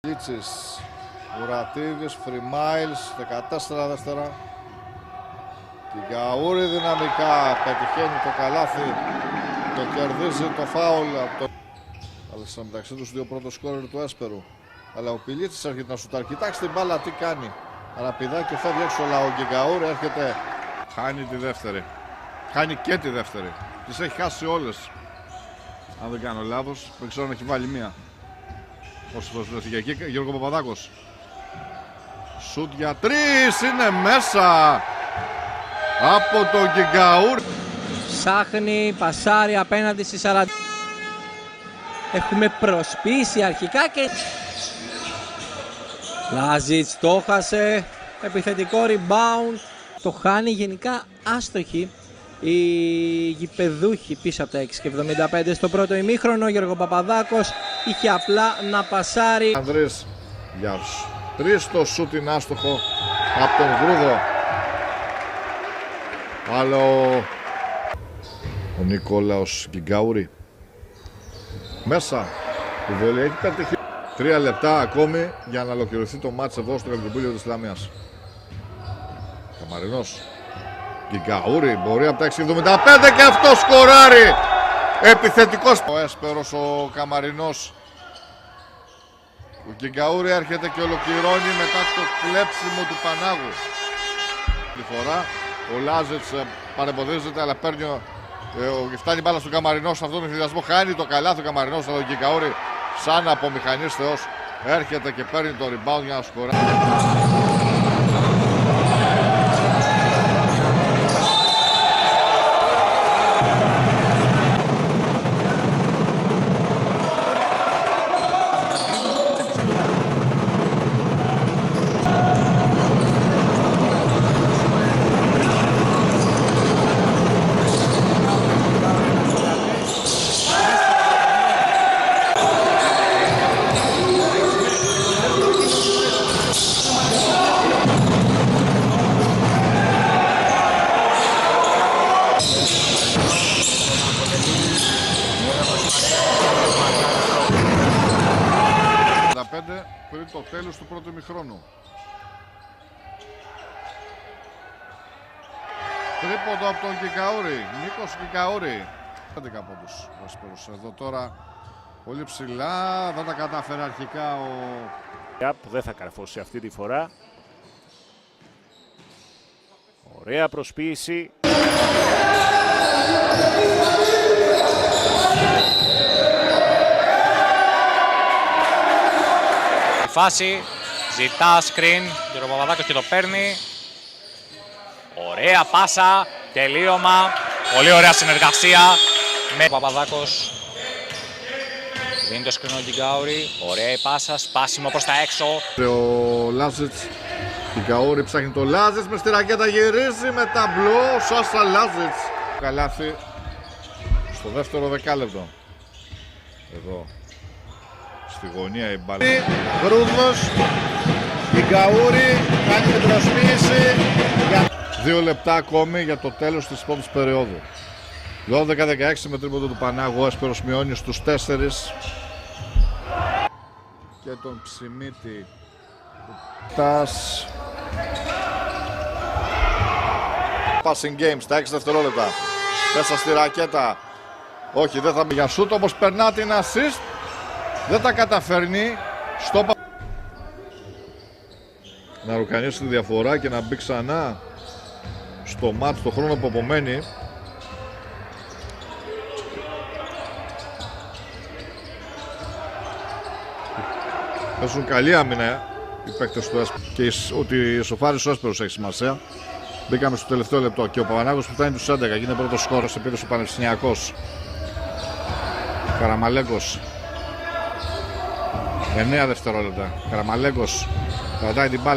Κίτσις, Ουρατίδης, Free Miles, 14 δεύτερα. Κιγκαούρη δυναμικά, πετυχαίνει το καλάθι, το κερδίζει το φάουλ από το... Αλλά μεταξύ τους δύο πρώτο σκόρερ του Έσπερου. Αλλά ο Πιλίτσης έρχεται να σουτάρει. Κοιτάξτε την μπάλα τι κάνει. Αναπηδάκι και φεύγει έξω, αλλά ο Κιγκαούρη έρχεται. Χάνει τη δεύτερη. Χάνει και τη δεύτερη. Τις έχει χάσει όλες. Αν δεν κάνω λάθος, δεν ξέρω αν έχει βάλει μία. Όσο το συνδεθεί εκεί, Γιώργο Παπαδάκος. Σουτ για 3, είναι μέσα. Από τον Κιγκαούρη. Ψάχνει, πασάρει απέναντι στη 40. Έχουμε προσπίσει αρχικά και... Λάζιτς το χάσε. Επιθετικό rebound. Το χάνει, γενικά άστοχη οι γηπεδούχοι πίσω από τα 6.75 στο πρώτο ημίχρονο. Γιώργο Παπαδάκος είχε απλά να πασάρει. Ανδρής για 3 το σουτ είναι άστοχο από τον Γρούδο. Άλλο ο Νικόλαος Κιγκαούρη. Μέσα η βολή έχει πετύχει. 3 λεπτά ακόμη για να ολοκληρωθεί το μάτς εδώ στο Καπιτοπούλιο της Λαμίας. Καμαρινός Κιγκαούρη μπορεί από τα 6.75 και αυτό σκοράρει. Επιθετικός ο Έσπερος, ο Καμαρινός. Ο Κιγκαούρη έρχεται και ολοκληρώνει μετά το κλέψιμο του Πανάγου. Τη φορά ο Λάζετς παρεμποδίζεται, αλλά παίρνει, φτάνει μπάλα στον Καμαρινό. Σε αυτόν τον ενθουσιασμό χάνει το καλάθι ο Καμαρινός, αλλά ο Κιγκαούρη σαν από μηχανής θεός έρχεται και παίρνει το rebound για να σκοράρει. Πριν το τέλος του πρώτου ημιχρόνου. Τρίποντο από τον Κιγκαούρη. Νίκος Κιγκαούρη. 11 πόντους Βασπέρος. Εδώ τώρα πολύ ψηλά. Δεν τα κατάφερε αρχικά ο... που δεν θα καρφώσει αυτή τη φορά. Ωραία προσποίηση. Φάση, ζητά screen, ο Παπαδάκος και το παίρνει. Ωραία πάσα, τελείωμα, πολύ ωραία συνεργασία με ο Παπαδάκος. Δίνει το screen ο Κιγκαούρη, ωραία η πάσα, σπάσιμο προς τα έξω. Ο Λάζιτς, Κιγκαούρη ψάχνει το Λάζιτς με στη ρακέτα, γυρίζει με ταμπλό, Σάσα Λάζιτς. Καλάθι στο δεύτερο δεκάλεπτο. Εδώ. Στη γωνία η μπάλα. Γρούδος, Κιγκαούρη, κάνει την προσποίηση. 2 λεπτά ακόμη για το τέλος της πρώτης περίοδου. 12-16 με τρίποντο του Πανάγου. Ο Έσπερος μειώνει στους 4. Και τον Ψημίτη. Τας. Passing game στα 6 δευτερόλεπτα. Πέσα στη ρακέτα. Όχι, δεν θα μπει για σούτ, όμως περνά την assist. Δεν τα καταφέρνει στο... να ρουκανίσει τη διαφορά και να μπει ξανά στο μάτς το χρόνο που απομένει. Παίζουν καλή άμυνα οι παίκτες του Έσπερου και ότι η σοφάριση ο Έσπερος έχει σημασία. Μπήκαμε στο τελευταίο λεπτό και ο Παπανάγος που φτάνει τους 11 και είναι πρώτος σκόρος επίδοση ο Πανεπιστημιακός. Καραμαλέγκος. 9 δευτερόλεπτα. Καραμαλέγκος κρατάει την μπάλα.